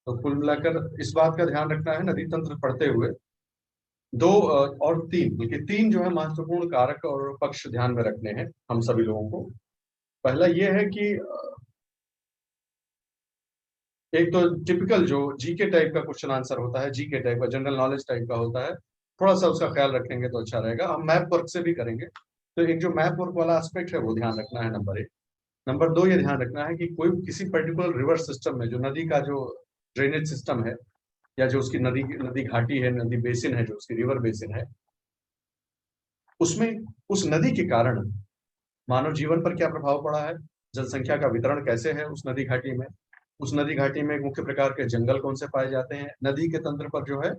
तो कुल मिलाकर इस बात का ध्यान रखना है नदी तंत्र पढ़ते हुए, दो और तीन, बल्कि तीन जो है महत्वपूर्ण कारक और पक्ष ध्यान में रखने हैं हम सभी लोगों को। पहला ये है कि एक तो टिपिकल जो जीके टाइप का क्वेश्चन आंसर होता है, जीके टाइप का जनरल नॉलेज टाइप का होता है, थोड़ा सा उसका ख्याल रखेंगे तो अच्छा रहेगा। हम मैप वर्क से भी करेंगे, तो एक जो मैप वर्क वाला एस्पेक्ट है वो ध्यान रखना है, नंबर एक। नंबर दो, ये ध्यान रखना है कि कोई किसी पर्टिकुलर रिवर सिस्टम में जो नदी का जो ड्रेनेज सिस्टम है, या जो उसकी नदी नदी घाटी है, नदी बेसिन है, जो उसकी रिवर बेसिन है, उसमें उस नदी के कारण मानव जीवन पर क्या प्रभाव पड़ा है, जनसंख्या का वितरण कैसे है उस नदी घाटी में, उस नदी घाटी में मुख्य प्रकार के जंगल कौन से पाए जाते हैं, नदी के तंत्र पर जो है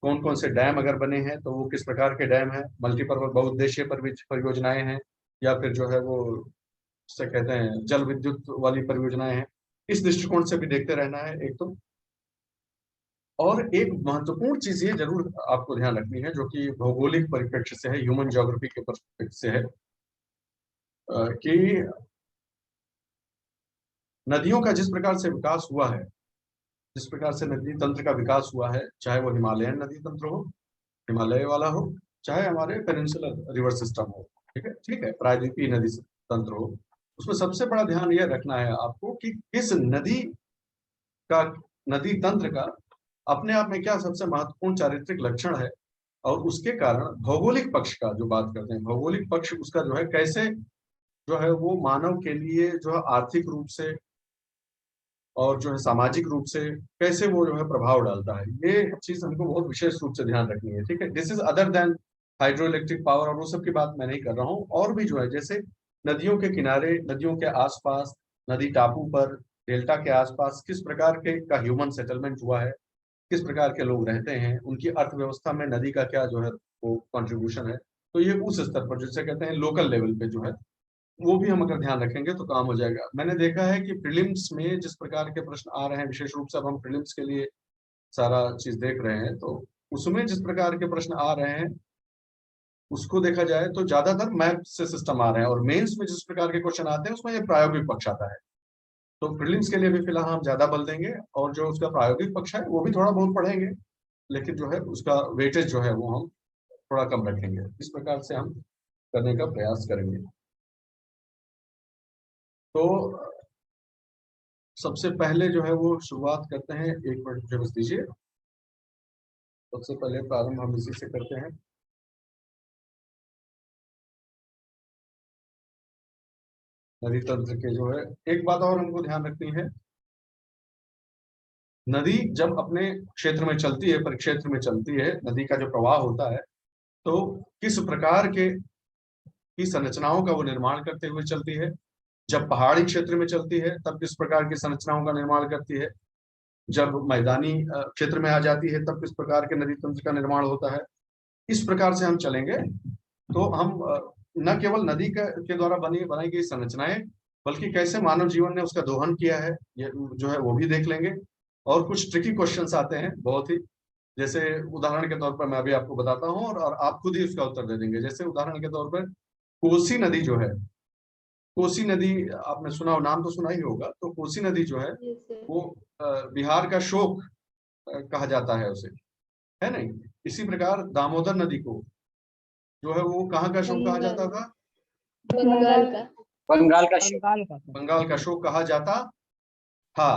कौन कौन से डैम अगर बने हैं तो वो किस प्रकार के डैम हैं, मल्टीपर्पज बहुउद्देशीय परियोजनाएं हैं, या फिर जो है वो से कहते हैं जल विद्युत वाली परियोजनाएं हैं। इस दृष्टिकोण से भी देखते रहना है एक तो। और एक महत्वपूर्ण चीज ये जरूर आपको ध्यान रखनी है, जो कि भौगोलिक परिप्रेक्ष्य से है, ह्यूमन ज्योग्राफी के परिप्रेक्ष्य से है, कि नदियों का जिस प्रकार से विकास हुआ है, जिस प्रकार से नदी तंत्र का विकास हुआ है, चाहे वो हिमालयन नदी तंत्र हो, हिमालय वाला हो, चाहे हमारे पेनिनसुलर रिवर सिस्टम हो, ठीक है, प्रायद्वीपीय नदी तंत्र हो, उसमें सबसे बड़ा ध्यान यह रखना है आपको कि किस नदी का, नदी तंत्र का अपने आप में क्या सबसे महत्वपूर्ण चारित्रिक लक्षण है, और उसके कारण भौगोलिक पक्ष का जो बात करते हैं, भौगोलिक पक्ष उसका जो है कैसे जो है वो मानव के लिए जो है आर्थिक रूप से और जो है सामाजिक रूप से कैसे वो जो है प्रभाव डालता है, ये चीज हमको बहुत विशेष रूप से ध्यान रखनी है। ठीक है, this is other than hydro electric power और वो सब की बात मैं नहीं कर रहा हूँ। और भी जो है जैसे नदियों के किनारे, नदियों के आसपास, नदी टापू पर, डेल्टा के आसपास किस प्रकार के का ह्यूमन सेटलमेंट हुआ है, किस प्रकार के लोग रहते हैं, उनकी अर्थव्यवस्था में नदी का क्या जो है वो कंट्रीब्यूशन है, तो ये उस स्तर पर जिसे कहते हैं लोकल लेवल पे जो है वो भी हम अगर ध्यान रखेंगे तो काम हो जाएगा। मैंने देखा है कि प्रीलिम्स में जिस प्रकार के प्रश्न आ रहे हैं, विशेष रूप से अब हम प्रीलिम्स के लिए सारा चीज देख रहे हैं, तो उसमें जिस प्रकार के प्रश्न आ रहे हैं उसको देखा जाए तो ज्यादातर मैथ से सिस्टम आ रहे हैं, और मेंस में जिस प्रकार के क्वेश्चन आते हैं उसमें ये प्रायोगिक पक्ष आता है। तो प्रीलिम्स के लिए भी फिलहाल हम ज्यादा बल देंगे, और जो उसका प्रायोगिक पक्ष है वो भी थोड़ा बहुत पढ़ेंगे, लेकिन जो है उसका वेटेज जो है वो हम थोड़ा कम रखेंगे। इस प्रकार से हम करने का प्रयास करेंगे। तो सबसे पहले जो है वो शुरुआत करते हैं, एक मिनट मुझे बस दीजिए। सबसे पहले प्रारंभ हम इसी से करते हैं। नदी तंत्र के जो है एक बात और हमको ध्यान रखनी है, नदी जब अपने क्षेत्र में चलती है, परिक्षेत्र में चलती है, नदी का जो प्रवाह होता है तो किस प्रकार के की संरचनाओं का वो निर्माण करते हुए चलती है। जब पहाड़ी क्षेत्र में चलती है तब किस प्रकार की संरचनाओं का निर्माण करती है, जब मैदानी क्षेत्र में आ जाती है तब किस प्रकार के नदी तंत्र का निर्माण होता है। इस प्रकार से हम चलेंगे तो हम न केवल नदी के द्वारा बनाई गई संरचनाएं, बल्कि कैसे मानव जीवन ने उसका दोहन किया है ये जो है वो भी देख लेंगे। और कुछ ट्रिकी क्वेश्चंस आते हैं बहुत ही, जैसे उदाहरण के तौर पर मैं अभी आपको बताता हूँ, और आप खुद ही उसका उत्तर दे देंगे। जैसे उदाहरण के तौर पर कोसी नदी जो है, कोसी नदी आपने सुना, नाम तो सुना ही होगा। तो कोसी नदी जो है वो बिहार का शोक कहा जाता है उसे, है नहीं। इसी प्रकार दामोदर नदी को जो है वो कहाँ का शोक कहा जाता था, बंगाल का। बंगाल का शोक। बंगाल का शोक कहा जाता था।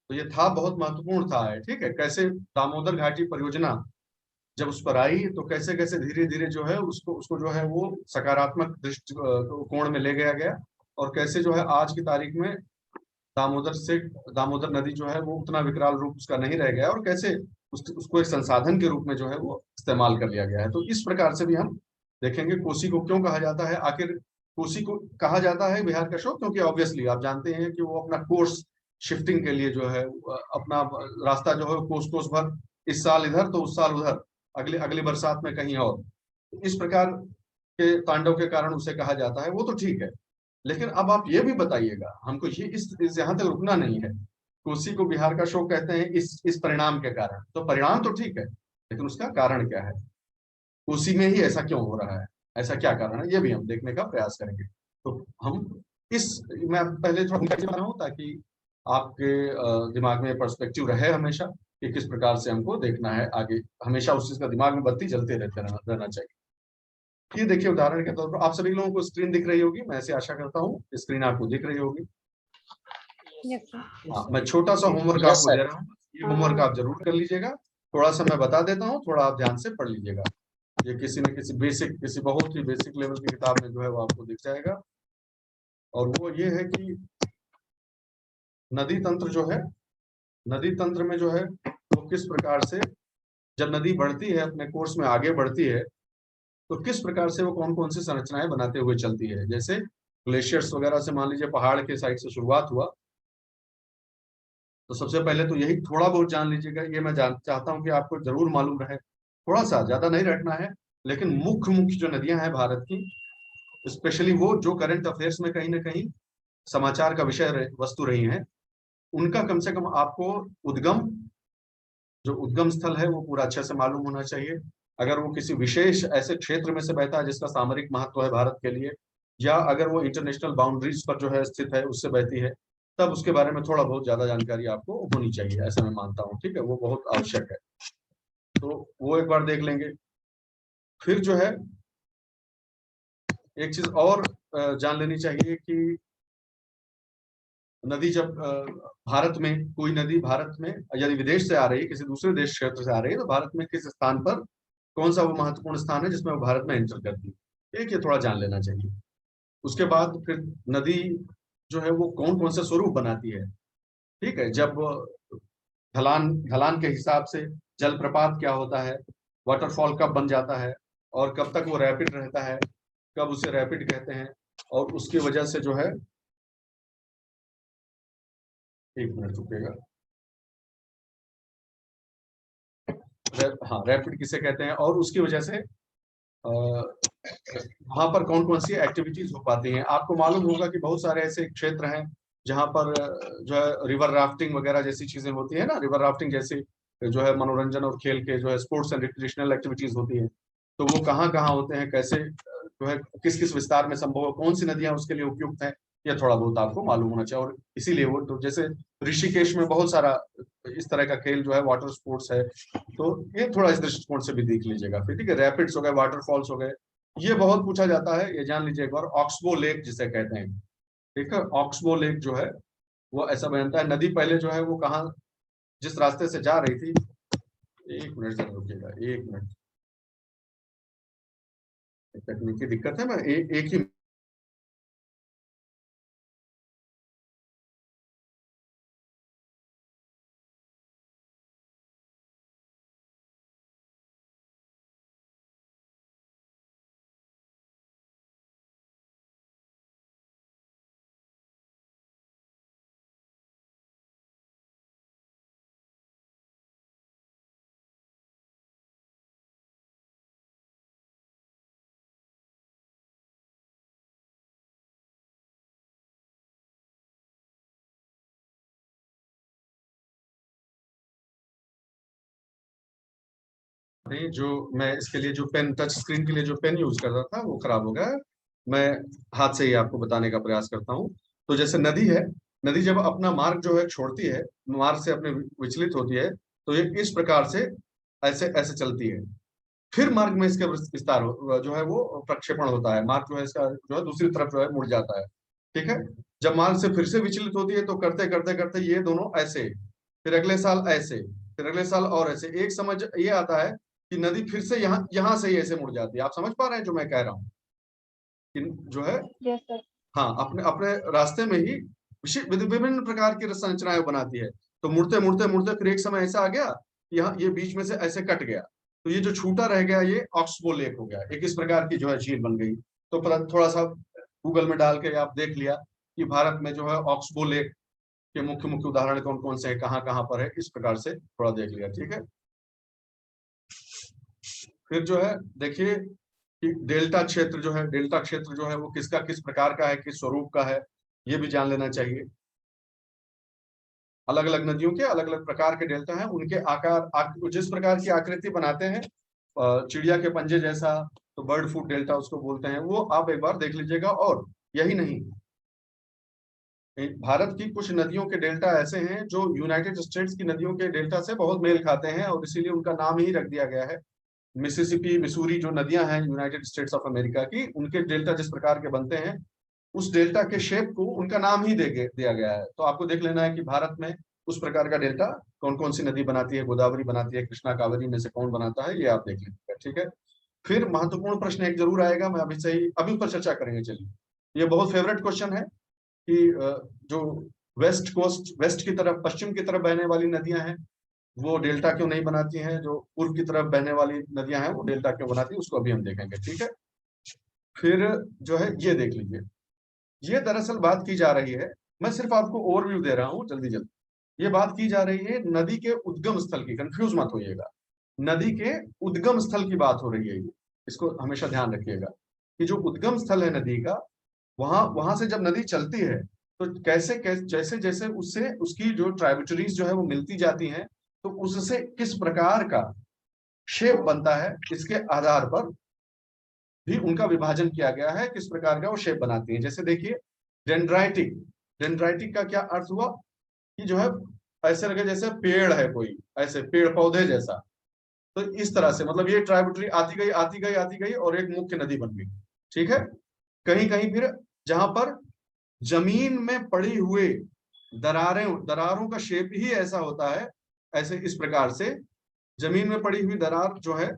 तो ये था बहुत महत्वपूर्ण था है, ठीक है। कैसे दामोदर घाटी परियोजना जब उस पर आई तो कैसे कैसे धीरे धीरे जो है उसको उसको जो है वो सकारात्मक दृष्टि कोण में ले गया गया, और कैसे जो है आज की तारीख में दामोदर नदी जो है वो उतना विकराल रूप उसका नहीं रह गया, और कैसे उसको एक संसाधन के रूप में जो है वो इस्तेमाल कर लिया गया है। तो इस प्रकार से भी हम देखेंगे कोसी को क्यों कहा जाता है। आखिर कोसी को कहा जाता है बिहार का शोक क्योंकि ऑब्वियसली आप जानते हैं कि वो अपना कोर्स शिफ्टिंग के लिए जो है अपना रास्ता जो है कोस कोस भर, इस साल इधर तो उस साल उधर, अगले अगली बरसात में कहीं और, इस प्रकार के तांडव के कारण उसे कहा जाता है। वो तो ठीक है, लेकिन अब आप ये भी बताइएगा हमको, ये इस यहाँ तक रुकना नहीं है। कोसी को बिहार का शोक कहते हैं इस परिणाम के कारण, तो परिणाम तो ठीक है, लेकिन उसका कारण क्या है, कोसी में ही ऐसा क्यों हो रहा है, ऐसा क्या कारण है, ये भी हम देखने का प्रयास करेंगे। तो हम इस मैं पहले थोड़ा बता रहा हूँ ताकि आपके दिमाग में पर्सपेक्टिव रहे हमेशा कि किस प्रकार से हमको देखना है आगे, हमेशा उस चीज का दिमाग में बत्ती जलते रहना चाहिए। ये देखिए उदाहरण के तौर पर आप सभी लोगों को स्क्रीन दिख रही होगी, मैं ऐसे आशा करता हूँ स्क्रीन आपको दिख रही होगी। हाँ, मैं छोटा सा होमवर्क यस आपको सर। दे रहा हूँ, ये होमवर्क आप जरूर कर लीजिएगा। थोड़ा सा मैं बता देता हूँ, थोड़ा आप ध्यान से पढ़ लीजिएगा। ये किसी न किसी बेसिक, किसी बहुत ही बेसिक लेवल की किताब में जो है वो आपको दिख जाएगा। और वो ये है कि नदी तंत्र जो है, नदी तंत्र में जो है वो किस प्रकार से जब नदी बढ़ती है, अपने कोर्स में आगे बढ़ती है, तो किस प्रकार से वो कौन कौन सी संरचनाएं बनाते हुए चलती है। जैसे ग्लेशियर्स वगैरह से मान लीजिए पहाड़ के साइड से शुरुआत हुआ, तो सबसे पहले तो यही थोड़ा बहुत जान लीजिएगा। ये मैं चाहता हूं कि आपको जरूर मालूम रहे, थोड़ा सा, ज्यादा नहीं रटना है, लेकिन मुख्य मुख्य जो नदियां हैं भारत की, स्पेशली वो जो करंट अफेयर्स में कहीं ना कहीं समाचार का विषय वस्तु रही हैं, उनका कम से कम आपको उद्गम, जो उद्गम स्थल है वो पूरा अच्छे से मालूम होना चाहिए। अगर वो किसी विशेष ऐसे क्षेत्र में से बहता है जिसका सामरिक महत्व है भारत के लिए, या अगर वो इंटरनेशनल बाउंड्रीज पर जो है स्थित है उससे बहती है, तब उसके बारे में थोड़ा बहुत ज्यादा जानकारी आपको होनी चाहिए, ऐसा मैं मानता हूँ। ठीक है, वो बहुत आवश्यक है, तो वो एक बार देख लेंगे। फिर जो है एक चीज और जान लेनी चाहिए कि नदी जब भारत में, कोई नदी भारत में यदि विदेश से आ रही है, किसी दूसरे देश क्षेत्र से आ रही है, तो भारत में किस स्थान पर, कौन सा वो महत्वपूर्ण स्थान है जिसमें वो भारत में एंटर करती है, एक ये थोड़ा जान लेना चाहिए। उसके बाद फिर नदी जो है वो कौन कौन से स्वरूप बनाती है। ठीक है, जब ढलान ढलान के हिसाब से जलप्रपात क्या होता है, वाटरफॉल कब बन जाता है, और कब तक वो रैपिड रहता है, कब उसे रैपिड कहते हैं, और उसकी वजह से जो है, एक मिनट रुकेगा, हाँ रैपिड किसे कहते हैं, और उसकी वजह से वहां पर कौन कौन सी एक्टिविटीज हो पाती हैं। आपको मालूम होगा कि बहुत सारे ऐसे क्षेत्र हैं जहां पर जो है रिवर राफ्टिंग वगैरह जैसी चीजें होती है ना, रिवर राफ्टिंग जैसी जो है मनोरंजन और खेल के जो है स्पोर्ट्स एंड रिक्रिएशनल एक्टिविटीज होती है, तो वो कहाँ कहाँ होते हैं, कैसे जो है किस किस विस्तार में संभव है, कौन सी नदियां उसके लिए उपयुक्त हैं, ये थोड़ा बहुत आपको मालूम होना चाहिए। और इसीलिए वो तो जैसे ऋषिकेश में बहुत सारा इस तरह का खेल जो है वाटर स्पोर्ट्स है, तो ये थोड़ा इस दृष्टिकोण से भी देख लीजिएगा। फिर ठीक है, रैपिड्स हो गए, वाटरफॉल्स हो गए, ये बहुत पूछा जाता है, ये जान लीजिए एक बार। ऑक्सबो लेक जिसे कहते हैं, ठीक है, ऑक्सबो लेक जो है वो ऐसा बनता है, नदी पहले जो है वो कहाँ, जिस रास्ते से जा रही थी, एक मिनट जरा रुकिएगा, एक मिनट, तकनीकी दिक्कत है, मैं एक ही नहीं, जो मैं इसके लिए जो पेन, टच स्क्रीन के लिए जो पेन यूज कर रहा था वो खराब हो गया है। मैं हाथ से ही आपको बताने का प्रयास करता हूँ। तो जैसे नदी है, नदी जब अपना मार्ग जो है छोड़ती है, मार्ग से अपने विचलित होती है, तो ये इस प्रकार से ऐसे ऐसे चलती है। फिर मार्ग में इसका विस्तार जो है वो प्रक्षेपण होता है, मार्ग जो है इसका जो है दूसरी तरफ जो है मुड़ जाता है। ठीक है, जब मार्ग से फिर से विचलित होती है, तो करते करते करते ये दोनों ऐसे, फिर अगले साल ऐसे, फिर अगले साल और ऐसे, एक समझ ये आता है कि नदी फिर से यहाँ यहाँ से ही ऐसे मुड़ जाती है। आप समझ पा रहे हैं जो मैं कह रहा हूँ कि जो है, यस सर। हाँ, अपने अपने रास्ते में ही विभिन्न प्रकार की संरचनाएं बनाती है। तो मुड़ते मुड़ते मुड़ते फिर एक समय ऐसा आ गया, यहाँ ये बीच में से ऐसे कट गया, तो ये जो छूटा रह गया ये ऑक्सबो लेक हो गया, एक इस प्रकार की जो है झील बन गई। तो थोड़ा सा गूगल में डाल के आप देख लिया कि भारत में जो है ऑक्सबो लेक के मुख्य मुख्य उदाहरण कौन कौन से हैं, कहाँ कहाँ पर है, इस प्रकार से थोड़ा देख लिया। ठीक है, फिर जो है देखिए कि डेल्टा क्षेत्र जो है, डेल्टा क्षेत्र जो है वो किसका किस प्रकार का है, किस स्वरूप का है, ये भी जान लेना चाहिए। अलग अलग नदियों के अलग अलग प्रकार के डेल्टा हैं, उनके आकार जिस प्रकार की आकृति बनाते हैं, चिड़िया के पंजे जैसा, तो बर्ड फूट डेल्टा उसको बोलते हैं, वो आप एक बार देख लीजिएगा। और यही नहीं, भारत की कुछ नदियों के डेल्टा ऐसे हैं जो यूनाइटेड स्टेट्स की नदियों के डेल्टा से बहुत मेल खाते हैं, और इसीलिए उनका नाम ही रख दिया गया है। मिसिसिपी, मिसूरी जो नदियां हैं यूनाइटेड स्टेट्स ऑफ अमेरिका की, उनके डेल्टा जिस प्रकार के बनते हैं, उस डेल्टा के शेप को उनका नाम ही दिया गया है। तो आपको देख लेना है कि भारत में उस प्रकार का डेल्टा कौन कौन सी नदी बनाती है। गोदावरी बनाती है, कृष्णा, कावेरी में से कौन बनाता है, ये आप देख लीजिएगा, ठीक है। फिर महत्वपूर्ण प्रश्न एक जरूर आएगा, मैं अभी उस पर चर्चा करेंगे। चलिए, ये बहुत फेवरेट क्वेश्चन है कि जो वेस्ट कोस्ट, वेस्ट की तरफ, पश्चिम की तरफ बहने वाली नदियां हैं, वो डेल्टा क्यों नहीं बनाती हैं, जो पूर्व की तरफ बहने वाली नदियां हैं वो डेल्टा क्यों बनाती है, उसको अभी हम देखेंगे, ठीक है। फिर जो है ये देख लीजिए, ये दरअसल बात की जा रही है, मैं सिर्फ आपको ओवरव्यू दे रहा हूँ जल्दी जल्दी। ये बात की जा रही है नदी के उद्गम स्थल की, कंफ्यूज मत होइएगा, नदी के उद्गम स्थल की बात हो रही है। ये इसको हमेशा ध्यान रखिएगा कि जो उद्गम स्थल है नदी का, वहां वहां से जब नदी चलती है तो जैसे जैसे उससे उसकी जो ट्राइब्यूटरीज जो है वो मिलती जाती हैं, तो उससे किस प्रकार का शेप बनता है, इसके आधार पर भी उनका विभाजन किया गया है, किस प्रकार का वो शेप बनाती है। जैसे देखिए, डेंड्राइटिक, डेंड्राइटिक का क्या अर्थ हुआ कि जो है ऐसे लगे जैसे पेड़ है कोई, ऐसे पेड़ पौधे जैसा। तो इस तरह से मतलब ये ट्राइब्यूटरी आती गई आती गई आती गई और एक मुख्य नदी बन गई, ठीक है। कहीं कहीं फिर जहां पर जमीन में पड़ी हुए दरारों का शेप ही ऐसा होता है, ऐसे इस प्रकार से जमीन में पड़ी हुई दरार जो है,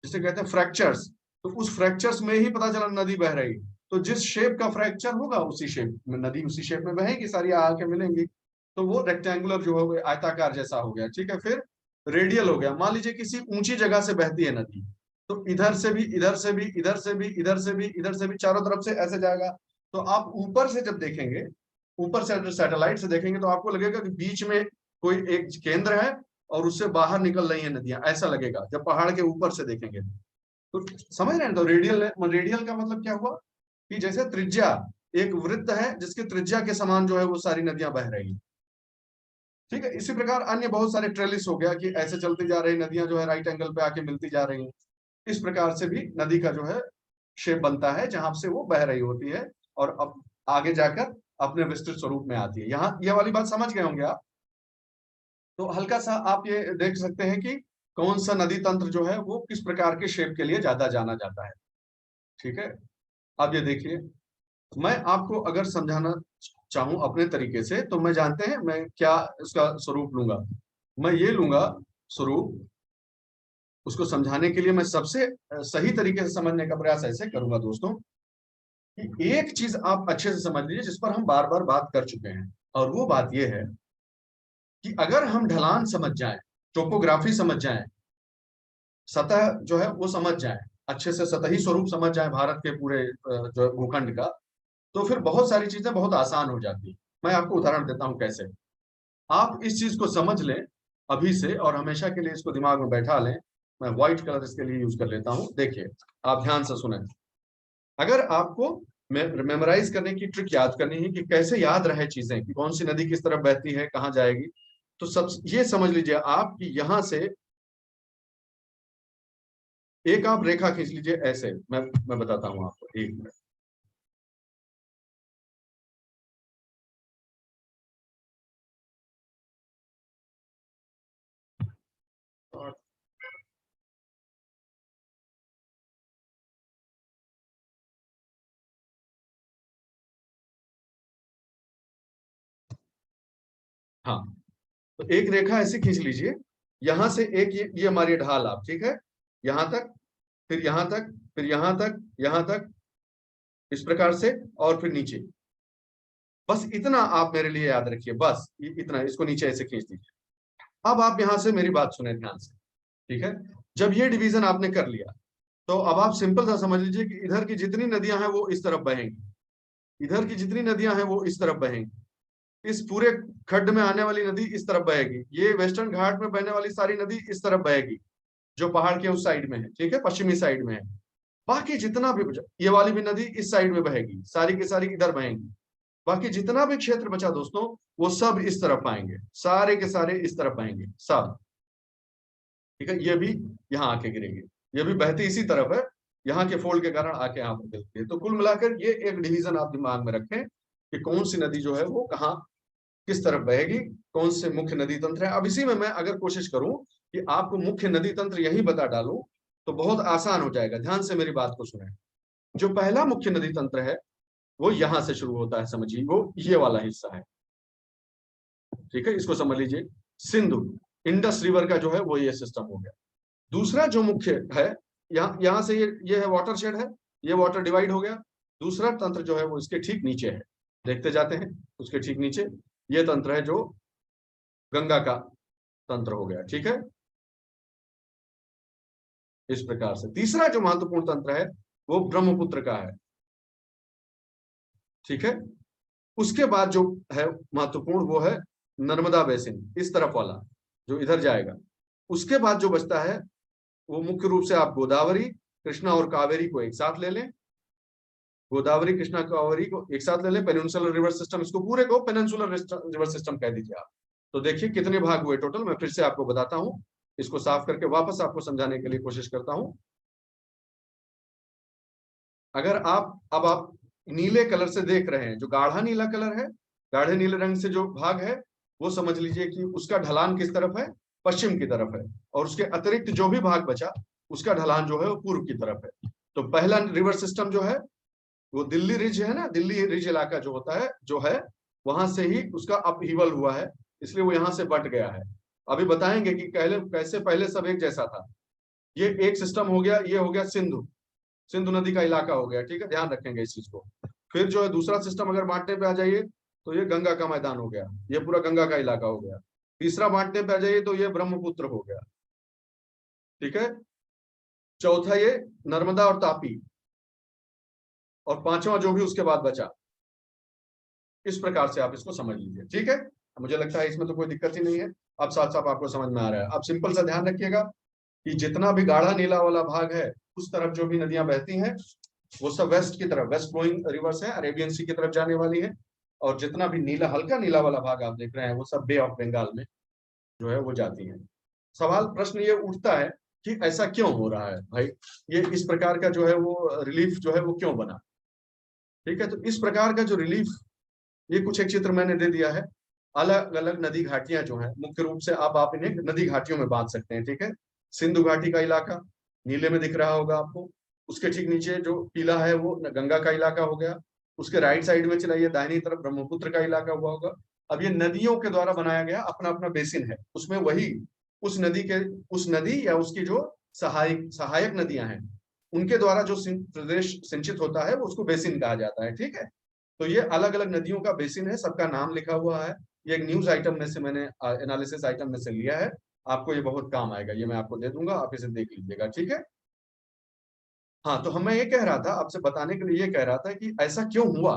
जिसे कहते हैं फ्रैक्चर्स, तो उस फ्रैक्चर्स में ही पता चला नदी बह रही। तो जिस शेप का फ्रैक्चर होगा उसी शेप में नदी, उसी शेप में बहेगी, सारी आके मिलेंगी। तो वो रेक्टेंगुलर जो है आयताकार जैसा हो गया, ठीक है। फिर रेडियल हो गया, मान लीजिए किसी ऊंची जगह से बहती है नदी, तो इधर से भी, इधर से भी, इधर से भी, इधर से भी, इधर से भी, चारों तरफ से ऐसे जाएगा। तो आप ऊपर से जब देखेंगे, ऊपर से सैटेलाइट से देखेंगे, तो आपको लगेगा कि बीच में कोई एक केंद्र है और उससे बाहर निकल रही है नदियां, ऐसा लगेगा जब पहाड़ के ऊपर से देखेंगे। तो समझ रहे हैं, तो रेडियल, रेडियल का मतलब क्या हुआ कि जैसे त्रिज्या, एक वृत्त है जिसके त्रिज्या के समान जो है वो सारी नदियां बह रही हैं, ठीक है। इसी प्रकार अन्य बहुत सारे ट्रेलिस हो गया कि ऐसे चलती जा रही नदियां जो है राइट एंगल पे आके मिलती जा रही हैं। इस प्रकार से भी नदी का जो है शेप बनता है जहां से वो बह रही होती है, और अब आगे जाकर अपने विस्तृत स्वरूप में आती है। यहाँ ये वाली बात समझ गए होंगे आप। तो हल्का सा आप ये देख सकते हैं कि कौन सा नदी तंत्र जो है वो किस प्रकार के शेप के लिए ज्यादा जाना जाता है, ठीक है। अब ये देखिए, मैं आपको अगर समझाना चाहूं अपने तरीके से, तो मैं, जानते हैं मैं क्या उसका स्वरूप लूंगा, मैं ये लूंगा स्वरूप, उसको समझाने के लिए मैं सबसे सही तरीके से समझने का प्रयास ऐसे करूंगा दोस्तों, कि एक चीज आप अच्छे से समझ लीजिए जिस पर हम बार बार बात कर चुके हैं, और वो बात यह है कि अगर हम ढलान समझ जाएं, टोपोग्राफी समझ जाएं, सतह जो है वो समझ जाएं, अच्छे से सतही स्वरूप समझ जाएं भारत के पूरे जो भूखंड का, तो फिर बहुत सारी चीजें बहुत आसान हो जाती। मैं आपको उदाहरण देता हूं कैसे। आप इस चीज को समझ लें अभी से, और हमेशा के लिए इसको दिमाग में बैठा लें। मैं व्हाइट कलर इसके लिए यूज कर लेता हूं। देखिए, आप ध्यान से सुने। अगर आपको मेमोराइज करने की ट्रिक याद करनी है कि कैसे याद रहे चीजें, कि कौन सी नदी किस तरफ बहती है, कहाँ जाएगी, तो सब ये समझ लीजिए आप कि यहां से एक आप रेखा खींच लीजिए ऐसे। मैं बताता हूं आपको, एक मिनट। हाँ, तो एक रेखा ऐसे खींच लीजिए, यहां से एक, ये हमारी ढाल, आप ठीक है, यहां तक, फिर यहां तक, फिर यहां तक, यहां तक, इस प्रकार से, और फिर नीचे। बस इतना आप मेरे लिए याद रखिए, बस इतना, इसको नीचे ऐसे खींच दीजिए। अब आप यहां से मेरी बात सुने ध्यान से, ठीक है। जब ये डिवीजन आपने कर लिया, तो अब आप सिंपल सा समझ लीजिए कि इधर की जितनी नदियां हैं वो इस तरफ बहेंगी, इधर की जितनी नदियां हैं वो इस तरफ बहेंगी, इस पूरे खड्ड में आने वाली नदी इस तरफ बहेगी, ये वेस्टर्न घाट में बहने वाली सारी नदी इस तरफ बहेगी, जो पहाड़ के उस साइड में है, ठीक है, पश्चिमी साइड में है। बाकी जितना भी बचा, ये वाली भी नदी इस साइड में बहेगी, सारी की सारी इधर बहेंगी। बाकी जितना भी क्षेत्र बचा दोस्तों, वो सब इस तरफ आएंगे, सारे के सारे इस तरफ आएंगे सब, ठीक है। ये भी यहाँ आके गिरेंगे, ये भी बहती इसी तरफ है, यहाँ के फोल्ड के कारण आके यहाँ पर गिरती है। तो कुल मिलाकर ये एक डिवीजन आप दिमाग में रखें कि कौन सी नदी जो है वो कहाँ किस तरफ बहेगी, कौन से मुख्य नदी तंत्र है। अब इसी में मैं अगर कोशिश करूं कि आपको मुख्य नदी तंत्र यही बता डालूं तो बहुत आसान हो जाएगा। ध्यान से मेरी बात को सुने। जो पहला मुख्य नदी तंत्र है वो यहां से शुरू होता है, समझिए, वो ये वाला हिस्सा है, ठीक है, इसको समझ लीजिए। सिंधु इंडस रिवर का जो है वो ये सिस्टम हो गया। दूसरा जो मुख्य है, यहां से ये है वाटरशेड है, ये वाटर डिवाइड हो गया। दूसरा तंत्र जो है वो इसके ठीक नीचे है, देखते जाते हैं, उसके ठीक नीचे ये तंत्र है जो गंगा का तंत्र हो गया, ठीक है, इस प्रकार से। तीसरा जो महत्वपूर्ण तंत्र है वो ब्रह्मपुत्र का है, ठीक है। उसके बाद जो है महत्वपूर्ण वो है नर्मदा बेसिन, इस तरफ वाला जो इधर जाएगा। उसके बाद जो बचता है वो मुख्य रूप से आप गोदावरी, कृष्णा और कावेरी को एक साथ ले लें। गोदावरी, कृष्णा, कावेरी को एक साथ ले लें, पेनिनसुलर रिवर सिस्टम, इसको पूरे को पेनिनसुलर रिवर सिस्टम कह दीजिए आप। तो देखिए कितने भाग हुए टोटल, मैं फिर से आपको बताता हूं, इसको साफ करके वापस आपको समझाने के लिए कोशिश करता हूं। अगर आप नीले कलर से देख रहे हैं, जो गाढ़ा नीला कलर है, गाढ़े नीले रंग से जो भाग है वो समझ लीजिए कि उसका ढलान किस तरफ है, पश्चिम की तरफ है। और उसके अतिरिक्त जो भी भाग बचा उसका ढलान जो है वो पूर्व की तरफ है। तो पहला रिवर सिस्टम जो है वो दिल्ली रिज है ना, दिल्ली रिज इलाका जो होता है जो है, वहां से ही उसका अपहीवल हुआ है, इसलिए वो यहां से बट गया है। अभी बताएंगे कि कैसे पहले सब एक जैसा था। ये एक सिस्टम हो गया, ये हो गया सिंधु, सिंधु नदी का इलाका हो गया, ठीक है, ध्यान रखेंगे इस चीज को। फिर जो है दूसरा सिस्टम अगर बांटने पे आ जाइए तो ये गंगा का मैदान हो गया, ये पूरा गंगा का इलाका हो गया। तीसरा बांटने पे आ जाइए तो ये ब्रह्मपुत्र हो गया, ठीक है। चौथा ये नर्मदा और तापी, और पांचवा जो भी उसके बाद बचा। इस प्रकार से आप इसको समझ लीजिए, ठीक है। मुझे लगता है इसमें तो कोई दिक्कत ही नहीं है, अब साथ साथ आपको समझ में आ रहा है। अब सिंपल सा ध्यान रखिएगा कि जितना भी गाढ़ा नीला वाला भाग है उस तरफ जो भी नदियां बहती हैं वो सब वेस्ट की तरफ, वेस्ट फ्लोइंग रिवर्स है, अरेबियन सी की तरफ जाने वाली है। और जितना भी नीला, हल्का नीला वाला भाग आप देख रहे हैं वो सब बे ऑफ बंगाल में जो है वो जाती है। सवाल, प्रश्न ये उठता है कि ऐसा क्यों हो रहा है भाई, ये इस प्रकार का जो है वो रिलीफ जो है वो क्यों बना, ठीक है। तो इस प्रकार का जो रिलीफ, ये कुछ एक चित्र मैंने दे दिया है। अलग अलग नदी घाटियां जो है, मुख्य रूप से आप इन्हें नदी घाटियों में बांध सकते हैं, ठीक है। सिंधु घाटी का इलाका नीले में दिख रहा होगा आपको, उसके ठीक नीचे जो पीला है वो गंगा का इलाका हो गया। उसके राइट साइड में चलाइए, दाहिनी तरफ ब्रह्मपुत्र का इलाका हुआ होगा। अब ये नदियों के द्वारा बनाया गया अपना अपना बेसिन है, उसमें वही उस नदी या उसकी जो सहायक नदियां हैं उनके द्वारा जो प्रदेश सिंचित होता है वो उसको बेसिन कहा जाता है, ठीक है। तो ये अलग अलग नदियों का बेसिन है, सबका नाम लिखा हुआ है। ये एक न्यूज आइटम में से मैंने, एनालिसिस आइटम में से लिया है, आपको ये बहुत काम आएगा, ये मैं आपको दे दूंगा, आप इसे देख लीजिएगा, ठीक है। हाँ, तो मैं ये कह रहा था, आपसे बताने के लिए ये कह रहा था कि ऐसा क्यों हुआ,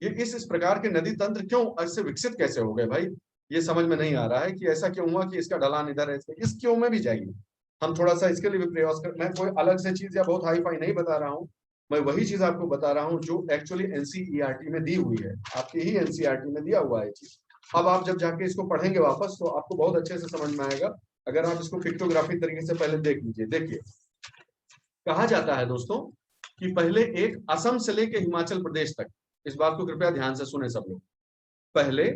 ये इस प्रकार के नदी तंत्र क्यों ऐसे विकसित कैसे हो गए भाई, ये समझ में नहीं आ रहा है कि ऐसा क्यों हुआ कि इसका ढलान इधर है। इस क्यों में भी जाइए, हम थोड़ा सा इसके लिए भी प्रयास कर, मैं कोई अलग से चीज या बहुत हाई फाई नहीं बता रहा हूँ, मैं वही चीज आपको बता रहा हूँ जो एक्चुअली एनसीईआरटी में दी हुई है, आपकी ही एनसीईआरटी में दिया हुआ है चीज। अब आप जब जाके इसको पढ़ेंगे वापस तो आपको बहुत अच्छे से समझ में आएगा, अगर आप इसको पिक्टोग्राफिक तरीके से पहले देख लीजिए। देखिए, कहा जाता है दोस्तों कि पहले एक असम से लेकर हिमाचल प्रदेश तक, इस बात को कृपया ध्यान से सुने सब लोग, पहले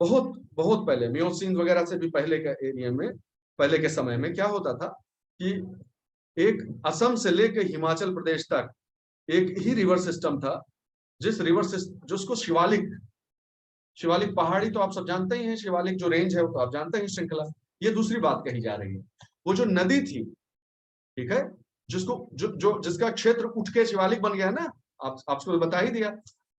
बहुत बहुत पहले मियोसीन वगैरह से भी पहले के एरिया में, पहले के समय में क्या होता था कि एक असम से लेकर हिमाचल प्रदेश तक एक ही रिवर सिस्टम था, जिस रिवर सिस्टम जिसको शिवालिक, शिवालिक पहाड़ी तो आप सब जानते ही हैं, शिवालिक जो रेंज है वो तो आप जानते हैं, श्रृंखला। ये दूसरी बात कही जा रही है, वो जो नदी थी, ठीक है, जिसको जो जिसका क्षेत्र उठ के शिवालिक बन गया ना, आपको बता ही दिया।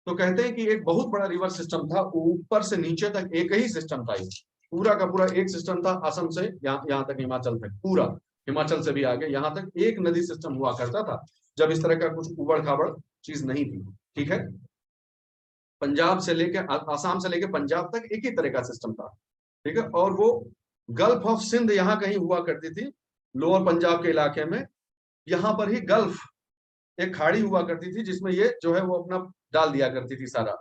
तो कहते हैं कि एक बहुत बड़ा रिवर सिस्टम था, ऊपर से नीचे तक एक ही सिस्टम था, ये पूरा का पूरा एक सिस्टम था, असम से यहाँ तक हिमाचल तक, पूरा हिमाचल से भी आगे यहाँ तक एक नदी सिस्टम हुआ करता था, जब इस तरह का कुछ उबड़ खाबड़ चीज नहीं थी, ठीक है। पंजाब से लेकर आसाम से लेकर पंजाब तक एक ही तरह का सिस्टम था, ठीक है। और वो गल्फ ऑफ सिंध यहाँ कहीं हुआ करती थी, लोअर पंजाब के इलाके में, यहाँ पर ही गल्फ एक खाड़ी हुआ करती थी, जिसमें ये जो है वो अपना डाल दिया करती थी, सारा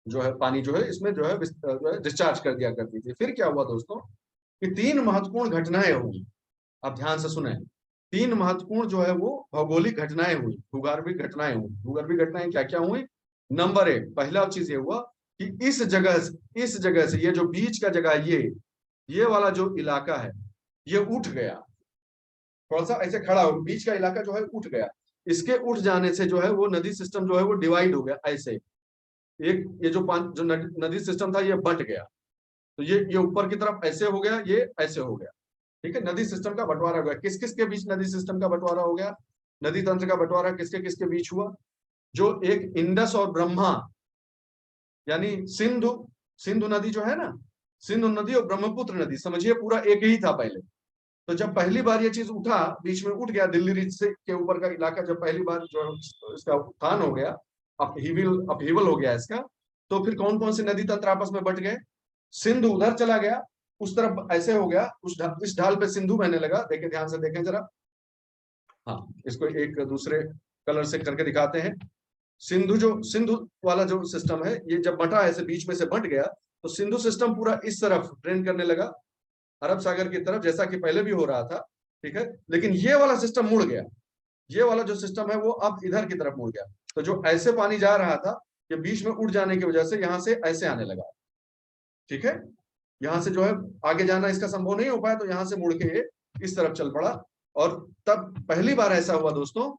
जो है पानी जो है इसमें जो है डिस्चार्ज कर दिया करती थी। फिर क्या हुआ दोस्तों कि तीन महत्वपूर्ण घटनाएं हुई, आप ध्यान से सुने, तीन महत्वपूर्ण जो है वो भौगोलिक घटनाएं हुई, भूगर्भिक घटनाएं हुई। भूगर्भिक घटनाएं क्या क्या हुई, नंबर एक, पहला चीज ये हुआ कि इस जगह से ये जो बीच का जगह है, ये वाला जो इलाका है ये उठ गया, थोड़ा सा ऐसे खड़ा हो, बीच का इलाका जो है उठ गया। इसके उठ जाने से जो है वो नदी सिस्टम जो है वो डिवाइड हो गया ऐसे, एक ये जो जो नदी सिस्टम था ये बंट गया। तो ये ऊपर की तरफ ऐसे हो गया, ये ऐसे हो गया, ठीक है। नदी सिस्टम का बंटवारा हो गया। किस किस के बीच नदी सिस्टम का बंटवारा हो गया? नदी तंत्र का बंटवारा किसके किसके बीच हुआ? जो एक इंडस और ब्रह्मा यानी सिंधु सिंधु नदी जो है ना, सिंधु नदी और ब्रह्मपुत्र नदी, समझिए पूरा एक ही था पहले। तो जब पहली बार ये चीज उठा, बीच में उठ गया, दिल्ली रिज से के ऊपर का इलाका जब पहली बार जो इसका उत्थान हो गया, अपहीवल हो गया इसका, तो फिर कौन कौन से नदी तंत्र आपस में बट गए? सिंधु उधर चला गया, उस तरफ ऐसे हो गया, इस ढाल पे सिंधु बहने लगा। देखे, ध्यान से देखें जरा, हाँ इसको एक दूसरे कलर से करके दिखाते हैं। सिंधु वाला जो सिस्टम है, ये जब बटा ऐसे बीच में से बट गया, तो सिंधु सिस्टम पूरा इस तरफ ट्रेंड करने लगा, अरब सागर की तरफ, जैसा कि पहले भी हो रहा था, ठीक है। लेकिन ये वाला सिस्टम मुड़ गया, ये वाला जो सिस्टम है वो अब इधर की तरफ मुड़ गया। तो जो ऐसे पानी जा रहा था, ये बीच में उड़ जाने की वजह से यहां से ऐसे आने लगा, ठीक है। यहां से जो है आगे जाना इसका संभव नहीं हो पाया, तो यहां से मुड़ के ये इस तरफ चल पड़ा। और तब पहली बार ऐसा हुआ दोस्तों,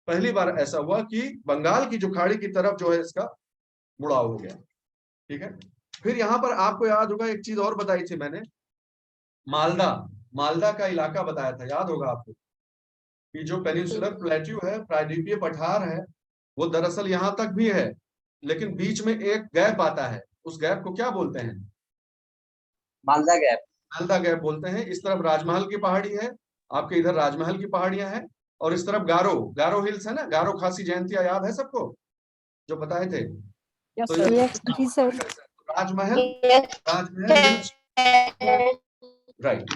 पहली बार ऐसा हुआ कि बंगाल की जो खाड़ी की तरफ जो है इसका मुड़ाव हो गया, ठीक है। फिर यहां पर आपको याद होगा एक चीज और बताई थी मैंने, मालदा, मालदा का इलाका बताया था, याद होगा आपको, कि जो पेनिनसुलर प्लेट्यू है, प्रायद्वीपीय पठार है, वो दरअसल यहां तक भी है, लेकिन बीच में एक गैप आता है, उस गैप को क्या बोलते हैं? मालदा गैप। मालदा गैप बोलते हैं। इस तरफ राजमहल की पहाड़ी है, आपके इधर राजमहल की पहाड़ियां हैं, और इस तरफ गारो, गारो हिल्स है ना, गारो खासी जयंतिया याद है सबको, जो बताए थे। तो राजमहल, राजमहल हिल्स, राइट,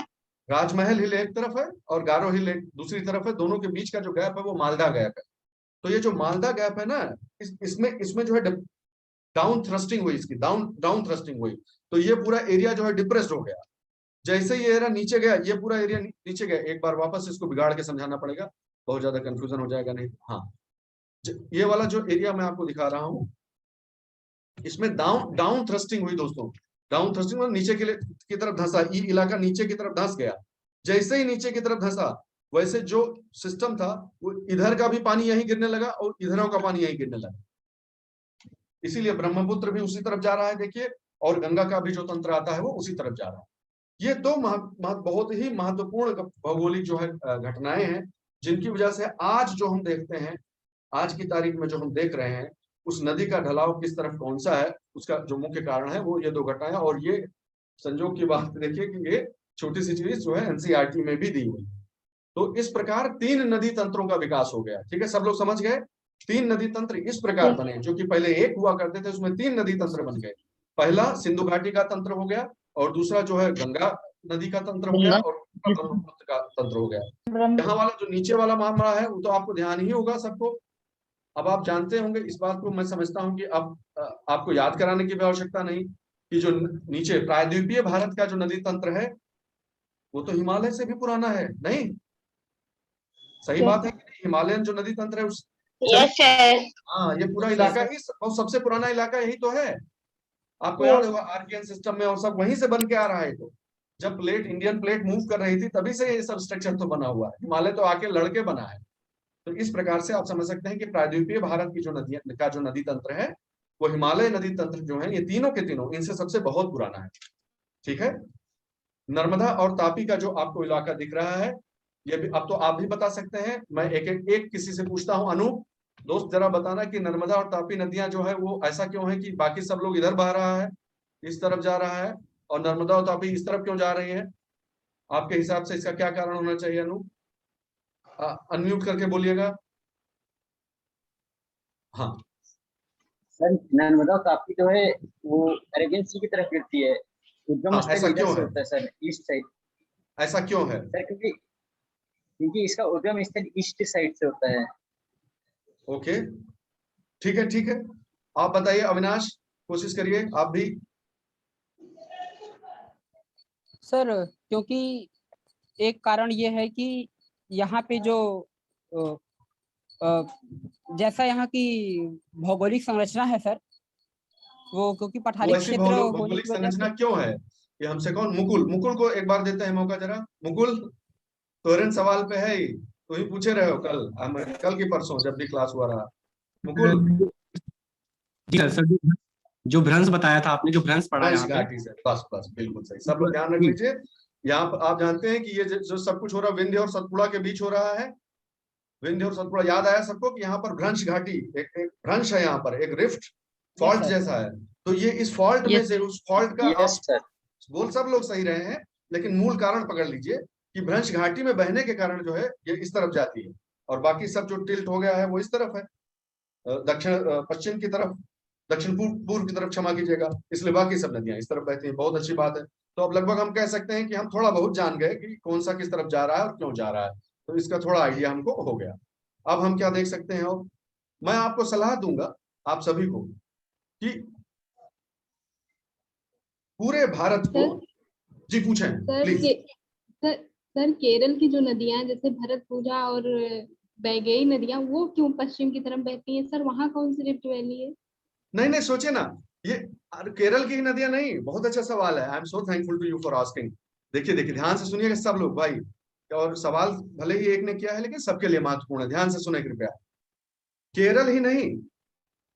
राजमहल हिल एक तरफ है और गारो हिल एक दूसरी तरफ है, दोनों के बीच का जो गैप है वो मालदा गैप है। तो ये जो मालदा गैप है ना, इसमें जो है डाउन थ्रस्टिंग हुई, इसकी डाउन डाउन थ्रस्टिंग हुई, तो ये पूरा एरिया जो है डिप्रेस्ड हो गया। जैसे ये एरिया नीचे गया, ये पूरा एरिया नीचे गया। एक बार वापस इसको बिगाड़ के समझाना पड़ेगा, बहुत ज्यादा कंफ्यूजन हो जाएगा नहीं। हाँ, ये वाला जो एरिया मैं आपको दिखा रहा हूं, इसमें डाउन डाउन थ्रस्टिंग हुई दोस्तों। डाउन थ्रस्टिंग मतलब नीचे की तरफ धंसा, ये इलाका नीचे की तरफ धंस गया। जैसे ही नीचे की तरफ धंसा, वैसे जो सिस्टम था वो इधर का भी पानी यहीं गिरने लगा और इधरों का पानी यहीं गिरने लगा। इसीलिए ब्रह्मपुत्र भी उसी तरफ जा रहा है, देखिए, और गंगा का भी जो तंत्र आता है वो उसी तरफ जा रहा है। ये दो बहुत ही महत्वपूर्ण भौगोलिक जो है घटनाएं हैं, जिनकी वजह से आज जो हम देखते हैं, आज की तारीख में जो हम देख रहे हैं, उस नदी का ढलाव किस तरफ कौन सा है, उसका जो मुख्य कारण है वो ये दो घटनाएं। और ये संजोग की बात देखिए कि ये छोटी सी चीज जो है एनसीईआरटी में भी दी हुई। तो इस प्रकार 3 नदी तंत्रों का विकास हो गया, ठीक है, सब लोग समझ गए। 3 नदी तंत्र इस प्रकार बने, जो कि पहले एक हुआ करते थे, उसमें 3 नदी तंत्र बन गए। पहला सिंधु घाटी का तंत्र हो गया, और दूसरा जो है गंगा नदी का तंत्र हो गया, और ब्रह्मपुत्र का तंत्र हो गया। यहाँ वाला जो नीचे वाला मामला है वो तो आपको ध्यान ही होगा सबको। अब आप जानते होंगे इस बात को, मैं समझता हूँ कि अब आपको याद कराने की भी आवश्यकता नहीं, कि जो नीचे प्रायद्वीपीय भारत का जो नदी तंत्र है वो तो हिमालय से भी पुराना है, नहीं? सही बात है कि नहीं? हिमालयन जो नदी तंत्र है उस, हाँ, ये पूरा इलाका ही सबसे पुराना इलाका यही तो है। आपको याद होगा आर्कियन सिस्टम में और सब वहीं से बन के आ रहा है। तो जब इंडियन प्लेट मूव कर रही थी तभी से ये सब स्ट्रक्चर तो बना हुआ है, हिमालय तो आके लड़के बना है। तो इस प्रकार से आप समझ सकते हैं कि प्रायद्वीपीय भारत की जो नदियां का जो नदी तंत्र है, वो हिमालय नदी तंत्र जो है, ये तीनों के तीनों इनसे सबसे बहुत पुराना है, ठीक है। नर्मदा और तापी का जो आपको इलाका दिख रहा है, ये भी अब तो आप भी बता सकते हैं। मैं एक किसी से पूछता हूं, अनूप दोस्त, जरा बताना कि नर्मदा और तापी नदियां जो है वो ऐसा क्यों है कि बाकी सब लोग इधर बह रहा है, इस तरफ जा रहा है, और नर्मदा और तापी इस तरफ क्यों जा रही है? आपके हिसाब से इसका क्या कारण होना चाहिए अनूप? अनम्यूट करके बोलिएगा। हाँ सर, नर्मदा और तापी जो है वो अरेबियन सी की तरफ गिरती है, उद्गम स्थल ऐसा इधर क्यों से है? होता है सर, ईस्ट साइड। ऐसा क्यों है? सर क्योंकि इसका उद्गम स्थल ईस्ट साइड से होता है। ओके, ठीक है, ठीक है। आप बताइए अविनाश, कोशिश करिए आप भी। सर क्योंकि एक कारण ये है कि यहाँ पे जो जैसा यहाँ की भौगोलिक संरचना है सर, वो क्योंकि पठारी वो ऐसी क्षेत्र होने भौगोलिक की वजह संरचना से। क्यों है? ये हमसे कौन? मुकुल को एक बार देते हैं मौका जरा। मुकुल, तोरन सवाल पे है ही, तो ही पूछे रहे हो कल की परसों जब भी क्लास हुआ रहा। मुकुल, जी सर, जो भ्रंश बताया था आपने, जो भ्रंश पढ़ा भ्रंश यहाँ पे। घाटी से, बस बस बिल्कुल सही। सब लोग ध्यान रख जी। लीजिए। यहाँ पर आप जानते हैं कि ये जो सब कुछ हो रहा है विंध्य और सतपुड़ा के बीच हो रहा है। विंध्य और सतपुड़ा, याद आया सबको कि यहाँ पर भ्रंश घाटी, एक भ्रंश है, यहाँ पर एक रिफ्ट फॉल्ट सर। जैसा है। तो ये इस फॉल्ट में से उस फॉल्ट का यस आप सर। बोल सब लोग सही रहे हैं, लेकिन मूल कारण पकड़ लीजिए कि भ्रंश घाटी में बहने के कारण जो है ये इस तरफ जाती है, और बाकी सब जो टिल्ट हो गया है वो इस तरफ है, दक्षिण पश्चिम की तरफ, दक्षिण पूर्व की तरफ, क्षमा कीजिएगा। इसलिए बाकी सब नदियां इस तरफ बहती हैं। बहुत अच्छी बात है। तो अब लगभग हम कह सकते हैं कि हम थोड़ा बहुत जान गए कि कौन सा किस तरफ जा रहा है और क्यों जा रहा है। तो इसका थोड़ा आइडिया हमको हो गया। अब हम क्या देख सकते हैं, और मैं आपको सलाह दूंगा आप सभी को कि पूरे भारत को, जी पूछें सर प्लीज। सर केरल की जो नदियां हैं जैसे भरतपुजा और बैगई नदियां, वो क्यों पश्चिम की तरफ बहती हैं सर? वहाँ कौन सी रिफ्ट वैली है? नहीं नहीं, सोचिए ना, ये केरल की ही नदियां नहीं। बहुत अच्छा सवाल है। I am so thankful to you for asking. देखिए देखिए, ध्यान से सुनिएगा सब लोग भाई, और सवाल भले ही एक ने किया है लेकिन सबके लिए महत्वपूर्ण है। ध्यान से सुने कृपया। केरल ही नहीं,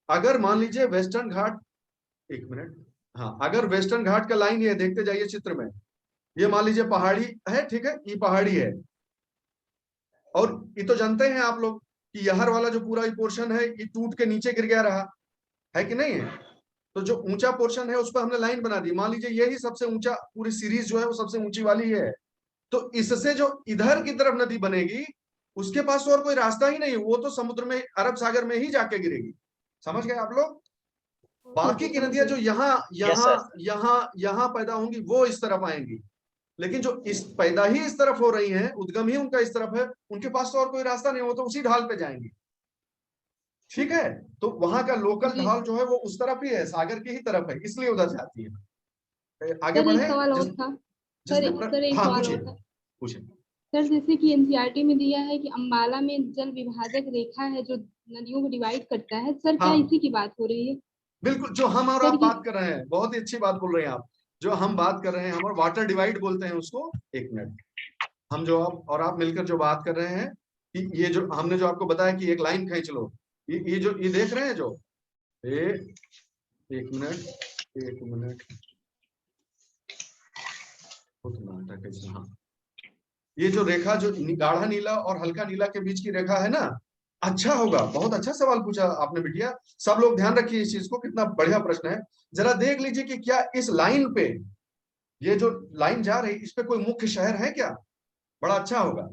अगर मान लीजिए वेस्टर्न घाट, एक मिनट, हाँ, अगर वेस्टर्न घाट का लाइन ये देखते जाइए चित्र में, ये मान लीजिए पहाड़ी है, ठीक है, ये पहाड़ी है, और ये तो जानते हैं आप लोग कि यहर वाला जो पूरा पोर्शन है ये टूट के नीचे गिर गया रहा है कि नहीं है? तो जो ऊंचा पोर्शन है उस पर हमने लाइन बना दी। मान लीजिए यही सबसे ऊंचा, पूरी सीरीज जो है वो सबसे ऊंची वाली है। तो इससे जो इधर की तरफ नदी बनेगी उसके पास तो और कोई रास्ता ही नहीं, वो तो समुद्र में, अरब सागर में ही जाके गिरेगी। समझ गए आप लोग? बाकी की नदियां जो यहाँ यहाँ यहाँ यहाँ पैदा होंगी वो इस तरफ आएंगी, लेकिन जो इस पैदा ही इस तरफ हो रही हैं, उद्गम ही उनका इस तरफ है, उनके पास तो और कोई रास्ता नहीं, वो तो उसी ढाल पे जाएंगी। ठीक है? तो वहां का लोकल ढाल जो है वो उस तरफ ही है, सागर की ही तरफ है, इसलिए उधर जाती है। आगे सर बढ़े। एक सवाल और था। सर एक हाँ सवाल पूछिए और था। पूछिए। सर जैसे कि एनसीईआरटी में दिया है कि अंबाला में जल विभाजक रेखा है जो नदियों को डिवाइड करता है, सर क्या हाँ इसी की बात हो रही है? बिल्कुल, जो हम और सर आप ये बात कर रहे हैं, बहुत ही अच्छी बात बोल रहे हैं आप। जो हम बात कर रहे हैं, हम और वाटर डिवाइड बोलते हैं उसको। एक मिनट, हम जो आप और आप मिलकर जो बात कर रहे हैं कि ये जो हमने जो आपको बताया कि एक लाइन खींच लो, ये जो ये देख रहे हैं जो, एक मिनट, हाँ, ये जो रेखा जो गाढ़ा नीला और हल्का नीला के बीच की रेखा है ना, अच्छा होगा, बहुत अच्छा सवाल पूछा आपने बिटिया। सब लोग ध्यान रखिए इस चीज को, कितना बढ़िया प्रश्न है। जरा देख लीजिए कि क्या इस लाइन पे, ये जो लाइन जा रही, इस पे कोई मुख्य शहर है क्या? बड़ा अच्छा होगा।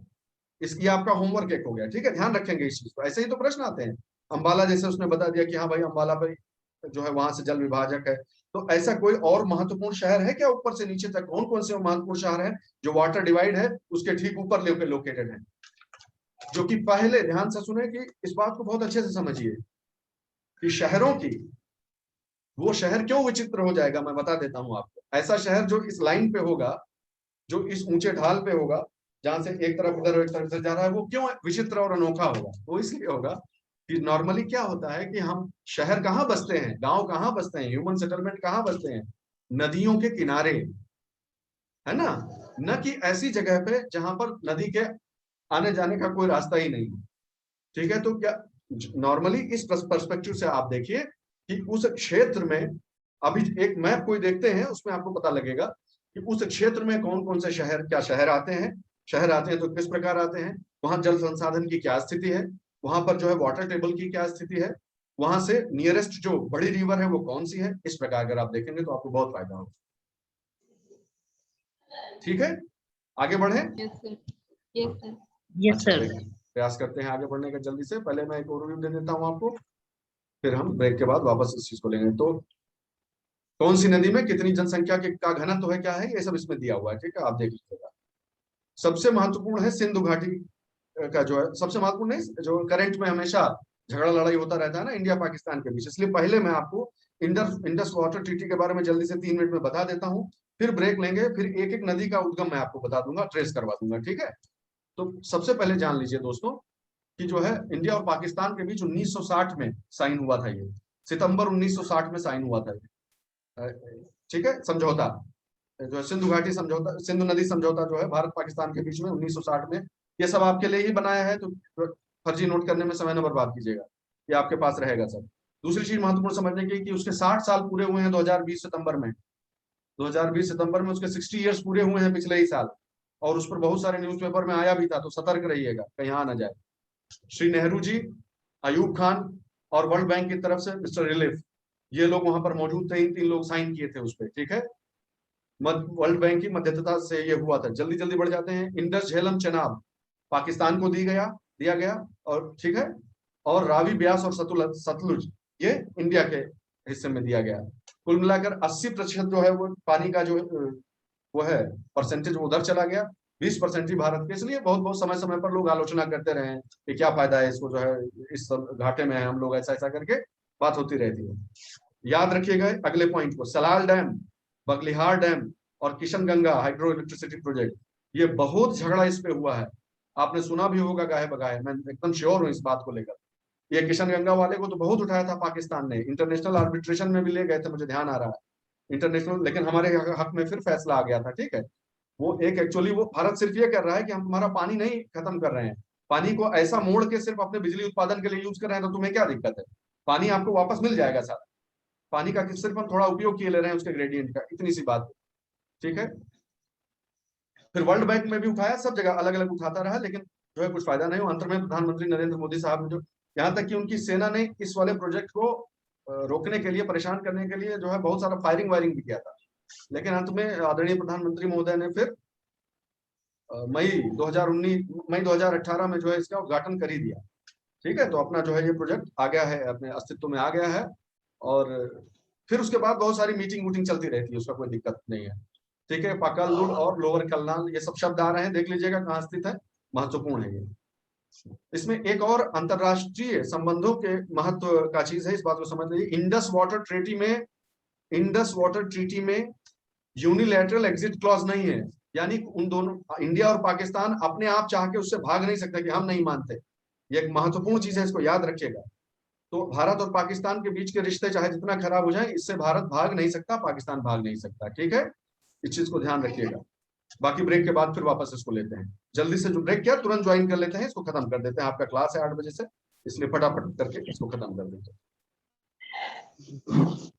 इसकी आपका होमवर्क एक हो गया, ठीक है? ध्यान रखेंगे इस चीज को। ऐसे ही तो प्रश्न आते हैं। अंबाला जैसे उसने बता दिया कि हाँ भाई अंबाला पे जो है वहां से जल विभाजक है, तो ऐसा कोई और महत्वपूर्ण शहर है क्या ऊपर से नीचे तक? कौन कौन से महत्वपूर्ण शहर है जो वाटर डिवाइड है उसके ठीक ऊपर लोकेटेड है? जो कि पहले, ध्यान से सुने कि इस बात को बहुत अच्छे से समझिए कि शहरों की, वो शहर क्यों विचित्र हो जाएगा मैं बता देता हूं आपको। ऐसा शहर जो इस लाइन पे होगा, जो इस ऊंचे ढाल पे होगा, जहां से एक तरफ उधर एक तरफ इधर जा रहा है, वो क्यों विचित्र और अनोखा होगा? वो इसलिए होगा कि नॉर्मली क्या होता है कि हम शहर कहाँ बसते हैं, गांव कहाँ बसते हैं, ह्यूमन सेटलमेंट कहाँ बसते हैं? नदियों के किनारे, है ना? न कि ऐसी जगह पे जहां पर नदी के आने जाने का कोई रास्ता ही नहीं है। ठीक है? तो क्या नॉर्मली इस पर्सपेक्टिव से आप देखिए कि उस क्षेत्र में, अभी एक मैप कोई देखते हैं उसमें आपको पता लगेगा कि उस क्षेत्र में कौन कौन से शहर, क्या शहर आते हैं, शहर आते हैं तो किस प्रकार आते हैं, वहां जल संसाधन की क्या स्थिति है, वहां पर जो है वाटर टेबल की क्या स्थिति है, वहां से नियरेस्ट जो बड़ी रिवर है वो कौन सी है। इस प्रकार अगर आप देखेंगे तो आपको बहुत फायदा होगा। ठीक है, आगे बढ़े। Yes sir. Yes sir. Yes sir. प्रयास करते हैं आगे बढ़ने का जल्दी से। पहले मैं एक ओवरव्यू दे देता हूं आपको, फिर हम ब्रेक के बाद वापस इस चीज को लेंगे। तो कौन सी नदी में कितनी जनसंख्या का घनत्व है, क्या है, ये सब इसमें दिया हुआ है। ठीक है, आप देख लीजिएगा। सबसे महत्वपूर्ण है सिंधु घाटी का, जो है सबसे महत्वपूर्ण नहीं, जो करंट में हमेशा झगड़ा लड़ाई होता रहता है ना इंडिया पाकिस्तान के बीच, इसलिए पहले मैं आपको इंडस वाटर ट्रीटी के बारे में जल्दी से 3 मिनट में बता देता हूँ। फिर ब्रेक लेंगे, फिर एक एक नदी का उद्गम मैं आपको बता दूंगा, ट्रेस करवा दूंगा। ठीक है? तो सबसे पहले जान लीजिए दोस्तों कि जो है इंडिया और पाकिस्तान के बीच 1960 में साइन हुआ था, ये सितंबर 1960 में साइन हुआ था ये, ठीक है, समझौता जो है सिंधु घाटी समझौता, सिंधु नदी समझौता जो है भारत पाकिस्तान के बीच में 1960 में। ये सब आपके लिए ही बनाया है, तो फर्जी नोट करने में समय न बर्बाद कीजिएगा, ये आपके पास रहेगा सब। दूसरी चीज महत्वपूर्ण समझने की कि उसके 60 साल पूरे हुए हैं 2020 सितंबर में, 2020 सितंबर में उसके 60 ईयर्स पूरे हुए हैं पिछले ही साल, और उस पर बहुत सारे न्यूज़पेपर में आया भी था, तो सतर्क रहिएगा कहीं आ ना जाए। श्री नेहरू जी, अयूब खान और वर्ल्ड बैंक की तरफ से मिस्टर रिलीफ, ये लोग वहां पर मौजूद थे, इन 3 लोग साइन किए थे उस पर, ठीक है। वर्ल्ड बैंक की मध्यस्थता से ये हुआ था। जल्दी जल्दी बढ़ जाते हैं। इंडस झेलम चेनाब पाकिस्तान को दिया गया, और ठीक है, और रावी, ब्यास और सतलुज ये इंडिया के हिस्से में दिया गया। कुल मिलाकर 80% जो है वो पानी का जो वो है परसेंटेज उधर चला गया, 20% ही भारत के। इसलिए बहुत बहुत समय समय पर लोग आलोचना करते रहे हैं कि क्या फायदा है इसको, जो है इस घाटे में है हम लोग, ऐसा ऐसा करके बात होती रहती है। याद रखिएगा अगले पॉइंट को, सलाल डैम, बगलिहार डैम और किशनगंगा हाइड्रो इलेक्ट्रिसिटी प्रोजेक्ट, ये बहुत झगड़ा इस पे हुआ है, आपने सुना भी होगा गाहे बगाहे, मैं एकदम श्योर हूँ इस बात को लेकर। ये किशनगंगा वाले को तो बहुत उठाया था पाकिस्तान ने, इंटरनेशनल आर्बिट्रेशन में भी ले गए थे, मुझे ध्यान आ रहा है इंटरनेशनल, लेकिन हमारे हक में फिर फैसला आ गया था, ठीक है। वो एक एक्चुअली वो भारत सिर्फ ये कर रहा है कि हम हमारा पानी नहीं खत्म कर रहे हैं, पानी को ऐसा मोड़ के सिर्फ अपने बिजली उत्पादन के लिए यूज कर रहे हैं, तो तुम्हें क्या दिक्कत है, पानी आपको वापस मिल जाएगा सारा, पानी का सिर्फ हम थोड़ा उपयोग किए ले रहे हैं उसके ग्रेडियंट का, इतनी सी बात, ठीक है। फिर वर्ल्ड बैंक में भी उठाया, सब जगह अलग अलग उठाता रहा, लेकिन जो है कुछ फायदा नहीं हुआ। अंत में प्रधानमंत्री नरेंद्र मोदी साहब ने जो, यहाँ तक कि उनकी सेना ने इस वाले प्रोजेक्ट को रोकने के लिए, परेशान करने के लिए जो है बहुत सारा फायरिंग वायरिंग भी किया था, लेकिन अंत में आदरणीय प्रधानमंत्री महोदय ने फिर मई 2018 में जो है इसका उद्घाटन कर ही दिया, ठीक है। तो अपना जो है ये प्रोजेक्ट आ गया है, अपने अस्तित्व में आ गया है, और फिर उसके बाद बहुत सारी मीटिंग वूटिंग चलती रहती है, उसका कोई दिक्कत नहीं है, ठीक है। पाकलदुल और लोअर कलनाल, ये सब शब्द आ रहे हैं, देख लीजिएगा कहाँ स्थित है, महत्वपूर्ण है ये। इसमें एक और अंतरराष्ट्रीय संबंधों के महत्व का चीज है, इस बात को समझ लीजिए। इंडस वाटर ट्रीटी में यूनिलैटरल एग्जिट क्लॉज नहीं है, यानी उन दोनों, इंडिया और पाकिस्तान अपने आप चाह के उससे भाग नहीं सकते कि हम नहीं मानते, ये एक महत्वपूर्ण चीज है, इसको याद रखिएगा। तो भारत और पाकिस्तान के बीच के रिश्ते चाहे जितना खराब हो जाए, इससे भारत भाग नहीं सकता, पाकिस्तान भाग नहीं सकता, ठीक है, इस चीज को ध्यान रखिएगा। बाकी ब्रेक के बाद फिर वापस इसको लेते हैं, जल्दी से जो ब्रेक किया तुरंत ज्वाइन कर लेते हैं, इसको खत्म कर देते हैं। आपका क्लास है 8 बजे से, इसलिए फटाफट करके इसको खत्म कर देते हैं।